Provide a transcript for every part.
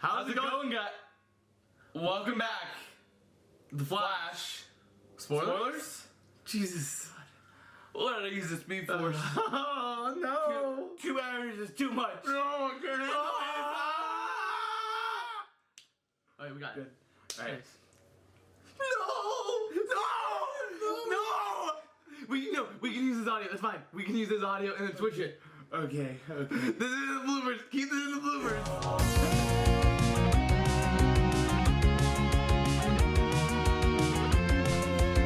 How's it going, guys? Welcome back. The Flash. Spoilers? Jesus. What did I use the Speed Force? Oh, no. 2 hours is too much. No, get it. Alright, we got it. Good. Alright. No. We can use this audio. That's fine. We can use this audio and then switch it. Okay. This is in the bloopers. Keep this in the bloopers.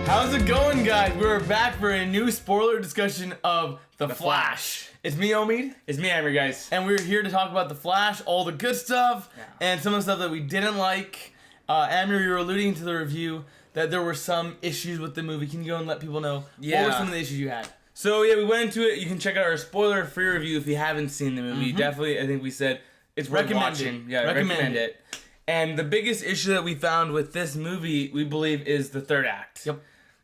How's it going, guys? We're back for a new spoiler discussion of The Flash. It's me, Omid. It's me, Amir, guys. And we're here to talk about The Flash, all the good stuff, and some of the stuff that we didn't like. Amir, you were alluding to the review that there were some issues with the movie. Can you go and let people know what were some of the issues you had? So, yeah, we went into it. You can check out our spoiler-free review if you haven't seen the movie. Definitely, I think we said it's worth watching. Yeah, recommend it. And the biggest issue that we found with this movie, we believe, is the third act. Yep.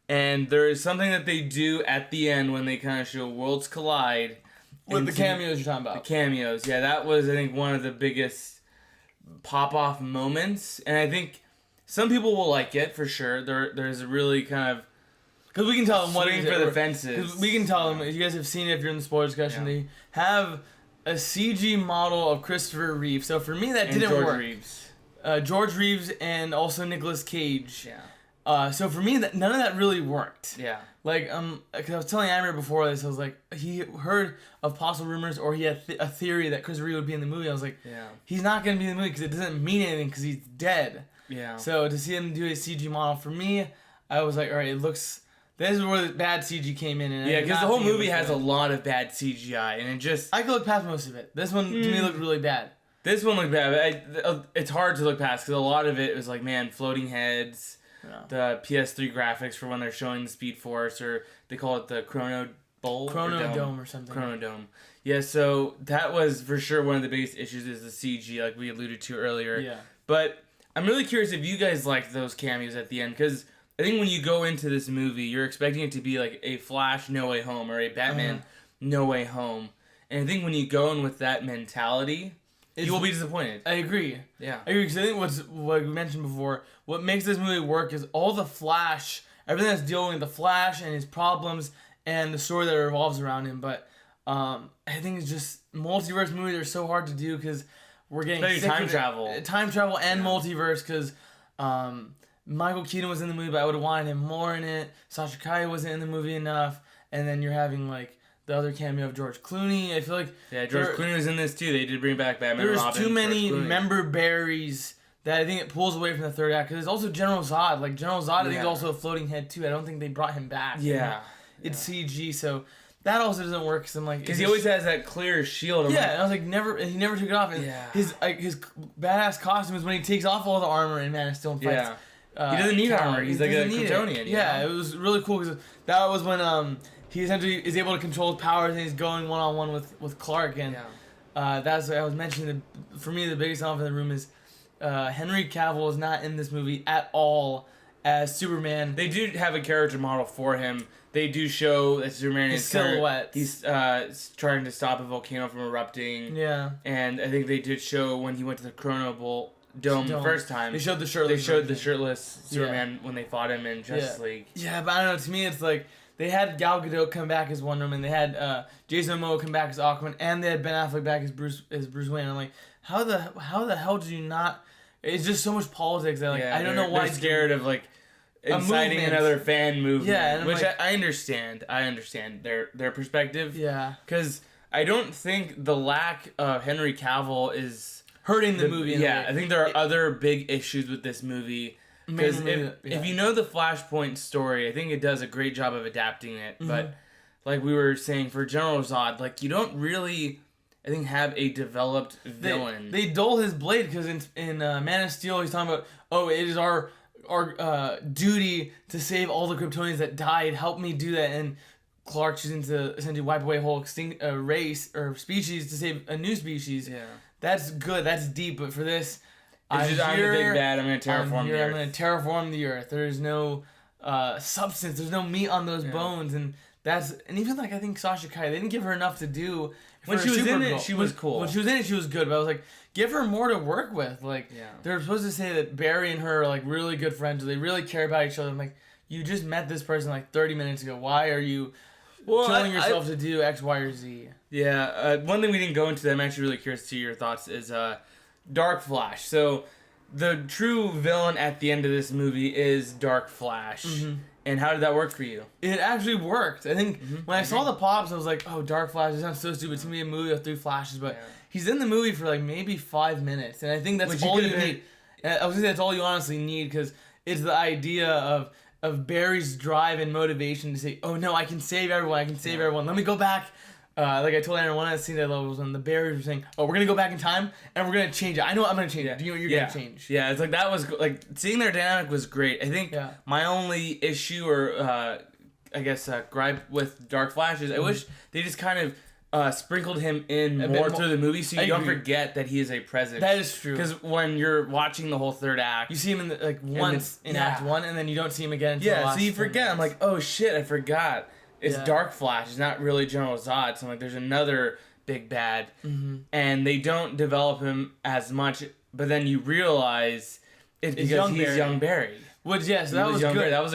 And there is something that they do at the end when they kind of show worlds collide. With the cameos you're talking about. The cameos. Yeah, that was, I think, one of the biggest pop-off moments. And I think some people will like it, for sure. There's a really kind of... Because we can tell them what swing for the fences. We can tell them, if you guys have seen it, if you're in the spoiler discussion, they have a CG model of Christopher Reeve. So for me, that didn't work. Reeves. George Reeves and also Nicolas Cage. Yeah. So for me, none of that really worked. Yeah. Like, cause I was telling Amir before this, I was like, he heard of possible rumors, or he had a theory that Chris Reeve would be in the movie. I was like, he's not gonna be in the movie because it doesn't mean anything because he's dead. Yeah. So to see him do a CG model, for me, I was like, all right, it looks. This is where the bad CG came in. And because the whole movie has a lot of bad CGI, and it just... I could look past most of it. This one, to me, looked really bad. This one looked bad. It's hard to look past, because a lot of it was like, man, floating heads, the PS3 graphics for when they're showing the Speed Force, or they call it the Chrono Bowl? Chronodome or something. Chronodome. Yeah, so that was for sure one of the biggest issues is the CG, like we alluded to earlier. Yeah. But I'm really curious if you guys liked those cameos at the end, because... I think when you go into this movie, you're expecting it to be like a Flash No Way Home or a Batman No Way Home. And I think when you go in with that mentality, you will be disappointed. I agree. Yeah. I agree, because I think what we mentioned before, what makes this movie work is all the Flash, everything that's dealing with the Flash and his problems and the story that revolves around him. But I think it's just, multiverse movies are so hard to do because we're getting time travel. Time travel and multiverse, because... Michael Keaton was in the movie, but I would have wanted him more in it. Sasha Calle wasn't in the movie enough. And then you're having, like, the other cameo of George Clooney. I feel like... Yeah, George Clooney was in this, too. They did bring back Batman and Robin. There's too many member berries that I think it pulls away from the third act. Because there's also General Zod. Like, General Zod, I think, is also a floating head, too. I don't think they brought him back. Yeah. It's CG, so... That also doesn't work, because I'm like... Because he always has that clear shield. And I was like, he never took it off. And his badass costume is when he takes off all the armor in Man of Steel and fights... Yeah. He doesn't need armor. He's like a Kryptonian. Yeah, it was really cool because that was when he essentially is able to control his powers and he's going one-on-one with Clark. And that's what I was mentioning. For me, the biggest elephant in the room is Henry Cavill is not in this movie at all as Superman. They do have a character model for him. They do show that Superman his is silhouette. He's trying to stop a volcano from erupting. Yeah. And I think they did show when he went to the Chrono Dome the first time. They showed the shirtless. They showed the shirtless Superman when they fought him in Justice League. Yeah, but I don't know. To me, it's like they had Gal Gadot come back as Wonder Woman. They had Jason Momoa come back as Aquaman, and they had Ben Affleck back as Bruce Wayne. I'm like, how the hell did you not? It's just so much politics that I don't know why. They're scared of like inciting another fan movement. Yeah, which I understand. I understand their perspective. Yeah, because I don't think the lack of Henry Cavill is hurting the movie. Yeah, I think there are other big issues with this movie. Because if you know the Flashpoint story, I think it does a great job of adapting it. But like we were saying, for General Zod, like you don't really, I think, have a developed villain. They dull his blade because in Man of Steel, he's talking about, it is our duty to save all the Kryptonians that died. Help me do that. And Clark choosing to essentially wipe away a whole extinct race or species to save a new species. Yeah. That's good. That's deep. But for this, I'm the big bad. I'm going to terraform the Earth. I'm going to terraform the Earth. There's no substance. There's no meat on those bones. And even like I think Sasha Calle, they didn't give her enough to do. When she was in it, she was cool. When she was in it, she was good. But I was like, give her more to work with. Like, they're supposed to say that Barry and her are like really good friends. They really care about each other. I'm like, you just met this person like 30 minutes ago. Why are you killing yourself to do X, Y, or Z? Yeah. One thing we didn't go into that I'm actually really curious to see your thoughts is Dark Flash. So the true villain at the end of this movie is Dark Flash. Mm-hmm. And how did that work for you? It actually worked. I think when I saw the pops, I was like, oh, Dark Flash, it sounds so stupid. It's going to be a movie with 3 Flashes, but he's in the movie for like maybe 5 minutes. And I think that's all you need. I was going to say that's all you honestly need, because it's the idea of Barry's drive and motivation to say, oh no, I can save everyone. I can save everyone. Let me go back. Like I told Aaron, one of the scenes I loved was when the Barrys were saying, oh, we're going to go back in time and we're going to change it. I know what I'm going to change it. Do you know what you're going to change? Yeah, it's like that was, like, seeing their dynamic was great. I think my only issue or, I guess, gripe with Dark Flash is I wish they just kind of sprinkled him in more through the movie so you don't forget that he is a presence. That is true. Because when you're watching the whole third act, you see him in once in Act 1 and then you don't see him again until the last so you forget. I'm like, oh shit, I forgot. It's Dark Flash. It's not really General Zod. So I'm like, there's another big bad, and they don't develop him as much. But then you realize it's because he's young Barry. Which that was good. Barry. That was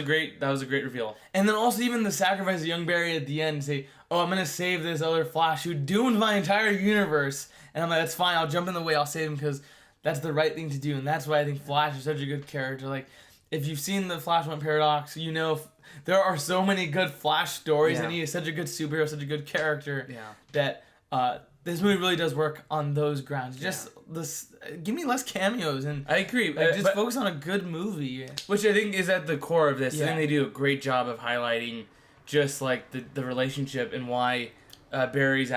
a great reveal. And then also even the sacrifice of young Barry at the end, say, oh, I'm gonna save this other Flash who doomed my entire universe, and I'm like, that's fine. I'll jump in the way. I'll save him because that's the right thing to do, and that's why I think Flash is such a good character. Like, if you've seen the Flashpoint Paradox, you know. There are so many good Flash stories, and he is such a good superhero, such a good character, that this movie really does work on those grounds. Just give me less cameos, and I agree. Just focus on a good movie. Which I think is at the core of this. I think they do a great job of highlighting just like the relationship and why Barry's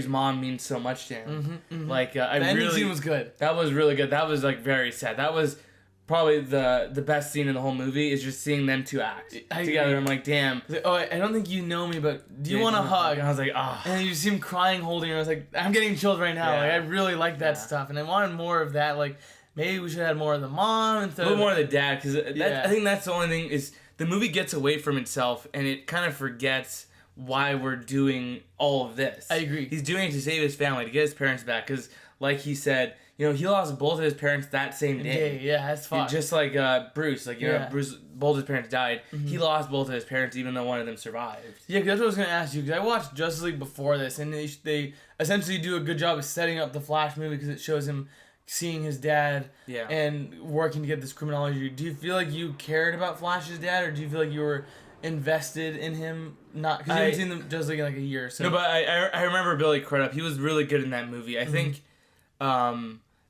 mom means so much to him. Like the ending scene was good. That was really good. That was like very sad. That was probably the best scene in the whole movie is just seeing them two act together. I'm like, damn. Like, oh, I don't think you know me, but do you want a hug? And I was like, ah. Oh. And you see him crying, holding her. I was like, I'm getting chills right now. Like, I really like that stuff, and I wanted more of that. Like, maybe we should have had more of the mom instead. A little more of the dad, because I think that's the only thing is the movie gets away from itself and it kind of forgets why we're doing all of this. I agree. He's doing it to save his family, to get his parents back, because like he said. You know, he lost both of his parents that same day. Yeah, that's fucked. Just like Bruce. Like, you know, Bruce, both his parents died. He lost both of his parents, even though one of them survived. Yeah, because that's what I was going to ask you. Because I watched Justice League before this, and they essentially do a good job of setting up the Flash movie because it shows him seeing his dad and working to get this criminology. Do you feel like you cared about Flash's dad, or do you feel like you were invested in him? Not because you haven't seen them Justice League in like a year. So. No, but I remember Billy Crudup. He was really good in that movie. I think...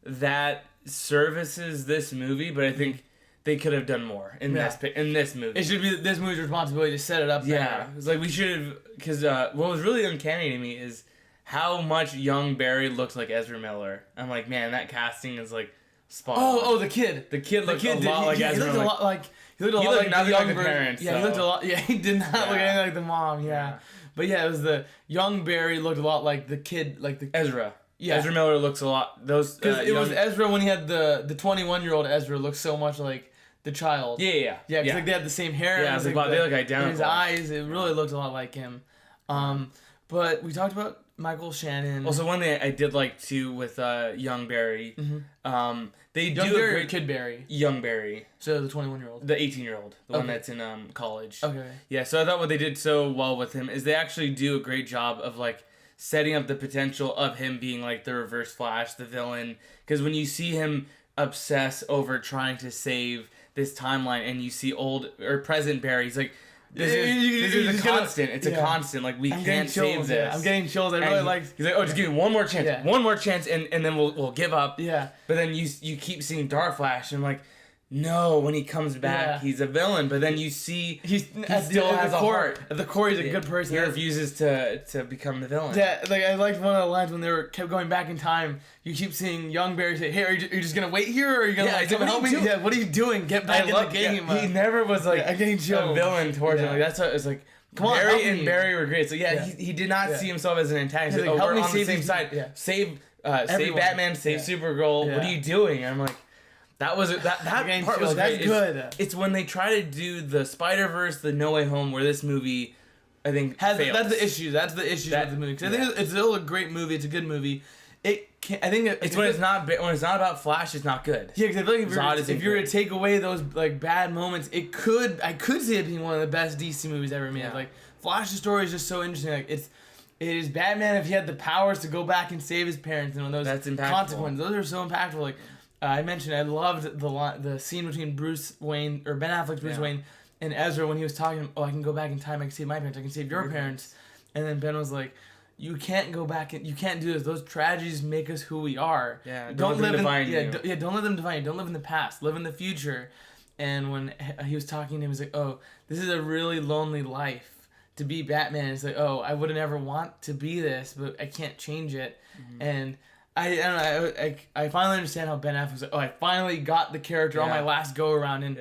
that services this movie, but I think they could have done more in this movie. It should be this movie's responsibility to set it up. Yeah, it's like we should have, because what was really uncanny to me is how much young Barry looked like Ezra Miller. I'm like, man, that casting is like spot on. Oh, the kid. The kid looked a lot like Ezra Miller. He looked a lot like the young parents. Yeah, he looked a lot. Yeah, he did not look anything like the mom. Yeah, but it was the young Barry looked a lot like the kid, like the Ezra. Yeah, Ezra Miller looks a lot. Those because it was Ezra when he had the 21-year-old Ezra looked so much like the child. Yeah. Because like they had the same hair. Yeah, they look identical. His eyes, it really looked a lot like him. But we talked about Michael Shannon. Also, one thing I did like too with young Barry, they young do Barry a great Kid Barry. Young Barry. So the 21-year-old. The 18-year-old, the one that's in college. Okay. Yeah, so I thought what they did so well with him is they actually do a great job of like setting up the potential of him being like the Reverse Flash, the villain. Because when you see him obsess over trying to save this timeline, and you see old or present Barry, he's like, this is a constant. It's a constant. Like, we can't save this. I'm getting chills. I really like. He's like, oh, just give me one more chance, one more chance, and then we'll give up. Yeah. But then you keep seeing Dark Flash, and I'm like, no, when he comes back, he's a villain. But then you see he still has a heart. At the core, he's a good person. He refuses to become the villain. Yeah, like I liked one of the lines when they kept going back in time. You keep seeing young Barry say, "Hey, are you just gonna wait here, or are you gonna come help me?" Yeah, what are you doing? Get back in the game. He never was like a villain towards him. Like, that's what it's like. Come on, Barry and Barry were great. So he did not see himself as an antagonist. Like, we're on the same side. Yeah. Save Batman. Save Supergirl. What are you doing? And I'm like. That part was great. That's good. It's when they try to do the Spider-Verse, the No Way Home, where this movie I think that's the issue. That's the issue with the movie. Because I think it's still a great movie. It's a good movie. I think it's when it's not about Flash, it's not good. Yeah, because I feel like if you were to take away those like bad moments, I could see it being one of the best DC movies ever made. Yeah. Like Flash's story is just so interesting. Like it is Batman if he had the powers to go back and save his parents and those that's impactful. Consequences. Those are so impactful. Like I mentioned, I loved the scene between Bruce Wayne or Ben Affleck's Bruce Wayne and Ezra when he was talking. Oh, I can go back in time. I can save my parents. I can save your parents. And then Ben was like, you can't go back and you can't do this. Those tragedies make us who we are. Yeah, don't live in don't let them define you. Don't live in the past. Live in the future. And when he was talking to him, he's like, "Oh, this is a really lonely life to be Batman." It's like, "Oh, I would never want to be this, but I can't change it." Mm-hmm. And I don't know. I finally understand how Ben Affleck was like, "Oh, I finally got the character on my last go around." And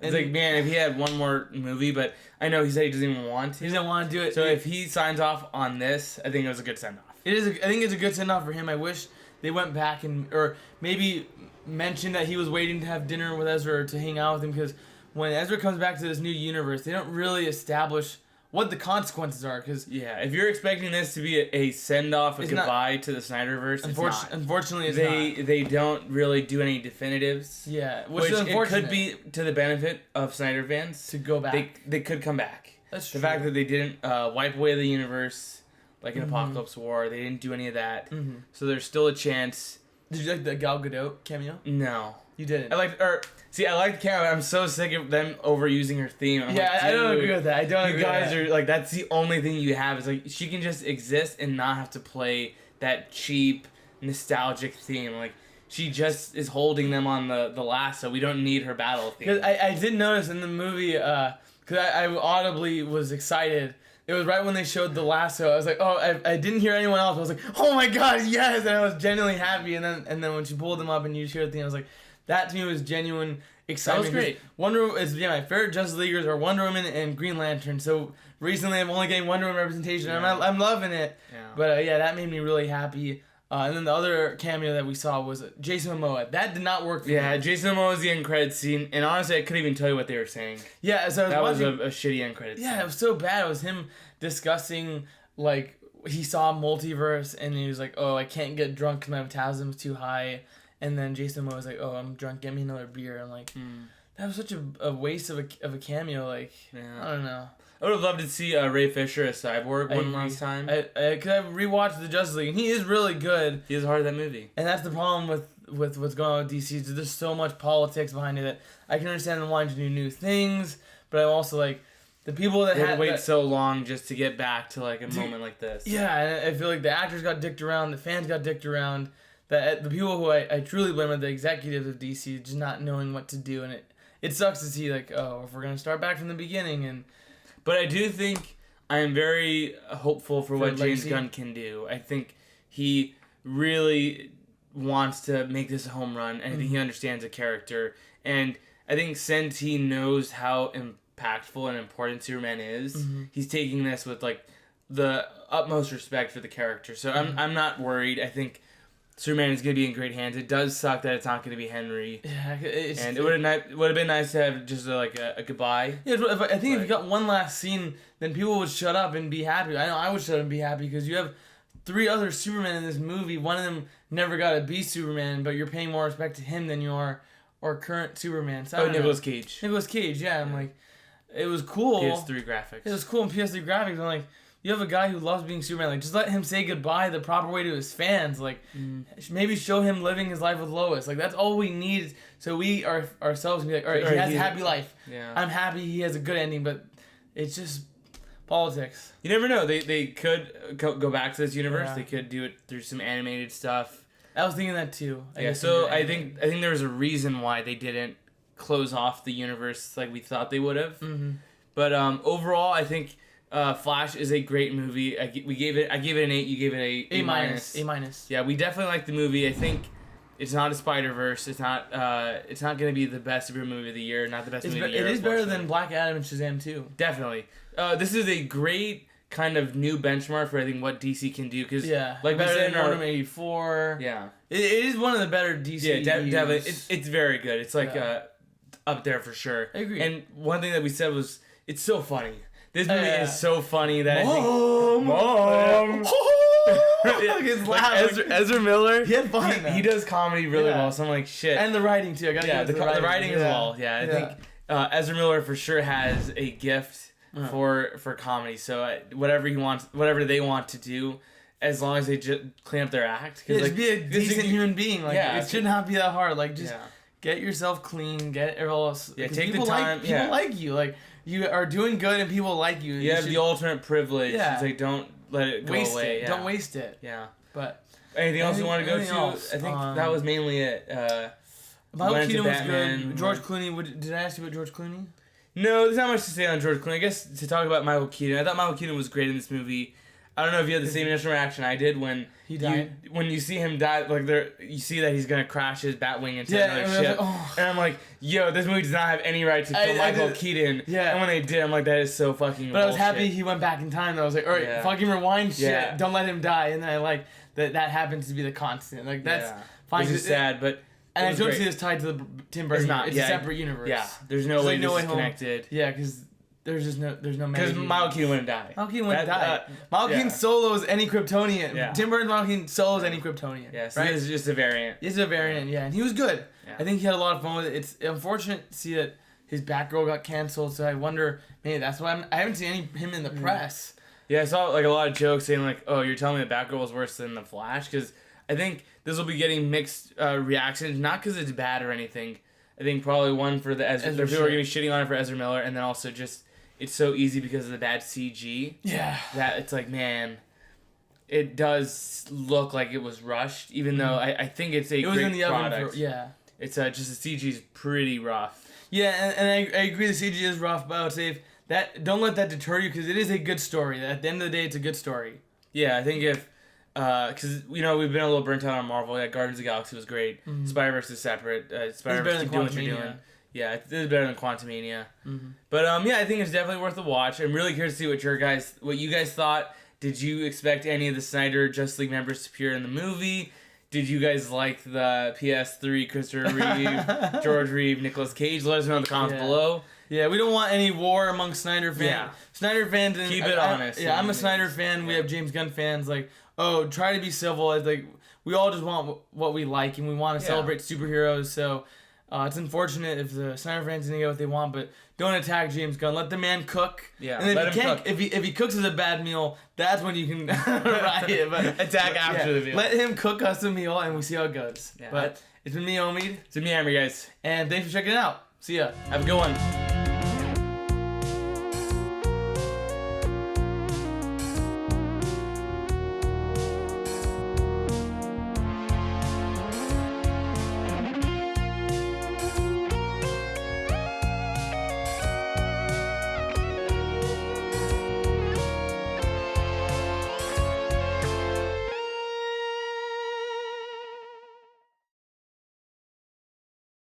it's like, man, if he had one more movie, but I know he said he doesn't even want to. He doesn't want to do it. So if he signs off on this, I think it was a good send off. I think it's a good send off for him. I wish they went back or maybe mentioned that he was waiting to have dinner with Ezra or to hang out with him, because when Ezra comes back to this new universe, they don't really establish what the consequences are. Cause if you're expecting this to be a send-off, a goodbye to the Snyderverse, unfortunately, it's not. They don't really do any definitives. Yeah, which it could be to the benefit of Snyder fans to go back. They could come back. That's true. The fact that they didn't wipe away the universe like in Apocalypse War, they didn't do any of that. Mm-hmm. So there's still a chance. Did you like the Gal Gadot cameo? No. You didn't. I liked the camera. I'm so sick of them overusing her theme. I don't agree with that. I don't agree. You guys are like, that's the only thing you have. Is like she can just exist and not have to play that cheap, nostalgic theme. Like she just is holding them on the lasso. We don't need her battle theme. Because I did notice in the movie, because I audibly was excited. It was right when they showed the lasso. I was like, oh, I didn't hear anyone else. I was like, oh my god, yes! And I was genuinely happy. And then when she pulled them up and you hear the thing, I was like, that to me was genuine excitement. That was great. Wonder Woman is my favorite Justice Leaguers are Wonder Woman and Green Lantern. So recently I'm only getting Wonder Woman representation. Yeah. I'm loving it. Yeah. But that made me really happy. And then the other cameo that we saw was Jason Momoa. That did not work for me. Yeah, Jason Momoa was the end credits scene, and honestly, I couldn't even tell you what they were saying. Yeah, so that was a shitty end credits scene. Yeah, it was so bad. It was him discussing, like, he saw multiverse, and he was like, oh, I can't get drunk because my metabolism's too high. And then Jason Momoa was like, oh, I'm drunk, get me another beer. I'm like, that was such a waste of a cameo. Like, I don't know. I would have loved to see Ray Fisher as Cyborg one last time. Because I rewatched the Justice League, and he is really good. He is hard of that movie. And that's the problem with what's going on with DC. There's so much politics behind it that I can understand them wanting to do new things, but I'm also like, the people that had to wait so long just to get back to like a moment like this. Yeah, and I feel like the actors got dicked around, the fans got dicked around. That the people who I truly blame are the executives of DC just not knowing what to do, and it sucks to see like, oh, if we're gonna start back from the beginning. But I do think I am very hopeful for what James Gunn can do. I think he really wants to make this a home run, and I think he understands the character. And I think since he knows how impactful and important Superman is, he's taking this with like the utmost respect for the character. So I'm not worried. I think Superman is going to be in great hands. It does suck that it's not going to be Henry. Yeah, and it would have been nice to have just a goodbye. Yeah, I think if you got one last scene, then people would shut up and be happy. I know I would shut up and be happy because you have 3 other Supermen in this movie. One of them never got to be Superman, but you're paying more respect to him than you are or current Superman. So Nicolas Cage. Nicolas Cage, yeah. I'm like, it was cool. PS3 graphics. It was cool in PS3 graphics. I'm like, you have a guy who loves being Superman. Like, just let him say goodbye the proper way to his fans. Like, maybe show him living his life with Lois. Like, that's all we need. So we ourselves can be like, all right, he has a happy life. Yeah. I'm happy he has a good ending, but it's just politics. You never know. They could go back to this universe. Yeah. They could do it through some animated stuff. I was thinking that too. I think there was a reason why they didn't close off the universe like we thought they would have. Mm-hmm. But overall, I think Flash is a great movie. I gave it an 8. You gave it a minus. A minus. Yeah, we definitely like the movie. I think it's not a Spider-Verse. It's not going to be the best superhero movie of the year. Not the best movie of the year. It is better than Black Adam and Shazam 2. Definitely. This is a great kind of new benchmark for I think what DC can do. Cause, like better than Wonder Woman 84. Yeah. It is one of the better DC. Yeah, definitely. It's very good. It's like up there for sure. I agree. And one thing that we said was it's so funny. This movie is so funny that Mom! Ezra Miller, he had fun. He does comedy really well, so I'm like, shit. And the writing, too. I gotta give the writing as well. Yeah, I think Ezra Miller for sure has a gift for comedy. So whatever they want to do, as long as they just clean up their act. Cause just be a decent human being. Like, it should not be that hard. Like, just get yourself clean. Get everyone else. Yeah, take the time. People like you. Like, you are doing good and people like you. You have the ultimate privilege. Yeah. It's like, don't let it go away. Don't waste it. Yeah. But anything else you want to go to? I think that was mainly it. Michael Keaton was good. George Clooney. Did I ask you about George Clooney? No, there's not much to say on George Clooney. I guess to talk about Michael Keaton. I thought Michael Keaton was great in this movie. I don't know if you had the same initial reaction I did when he died. When you see him die, like you see that he's gonna crash his Batwing into another ship, and I'm like, yo, this movie does not have any right to kill Michael Keaton. Yeah. And when they did, I'm like, that is so fucking. But I was happy he went back in time. I was like, all right, fucking rewind shit. Yeah. Don't let him die. And I like that happens to be the constant. Like that's fine. Which is sad, but. And I don't see this tied to the Tim Burton. It's a separate universe. Yeah. There's no way this is connected. Yeah, because. There's no because Michael Keaton wouldn't die. Michael Keaton wouldn't die. Michael Keaton solos any Kryptonian. Yeah. Tim Burton's Michael Keaton solos any Kryptonian. Yeah, so this is just a variant. It's a variant, and he was good. Yeah. I think he had a lot of fun with it. It's unfortunate to see that his Batgirl got canceled, so I wonder, maybe that's why I haven't seen him in the press. Yeah, I saw like a lot of jokes saying like, oh, you're telling me that Batgirl was worse than The Flash? Because I think this will be getting mixed reactions, not because it's bad or anything. I think probably one for the Ezra people are going to be shitting on it for Ezra Miller, and then also just... It's so easy because of the bad CG. Yeah. That it's like, man, it does look like it was rushed, even though I think it's a great product. It's just the CG is pretty rough. Yeah, and I agree the CG is rough, but I would say don't let that deter you because it is a good story. At the end of the day, it's a good story. Yeah, I think if... Because, we've been a little burnt out on Marvel. Yeah, Guardians of the Galaxy was great. Mm-hmm. Spider-Verse is separate. Spider-Verse, keep doing what you're doing. Yeah, it is better than Quantumania. Mm-hmm. But I think it's definitely worth a watch. I'm really curious to see what you guys thought. Did you expect any of the Snyder Justice League members to appear in the movie? Did you guys like the PS3 Christopher Reeve, George Reeve, Nicolas Cage? Let us know in the comments below. Yeah, we don't want any war among Snyder fans. Yeah. Snyder fans... Keep it honest. I'm a Snyder fan. We have James Gunn fans. Like, try to be civil. It's like, we all just want what we like, and we want to celebrate superheroes, so... it's unfortunate if the Snyder fans didn't get what they want, but don't attack James Gunn. Let the man cook. Yeah, and if he cooks us a bad meal, that's when you can riot. But attack after the meal. Let him cook us a meal, and we see how it goes. Yeah. But it's been me, Omid. It's been me, Amir, guys. And thanks for checking it out. See ya. Have a good one.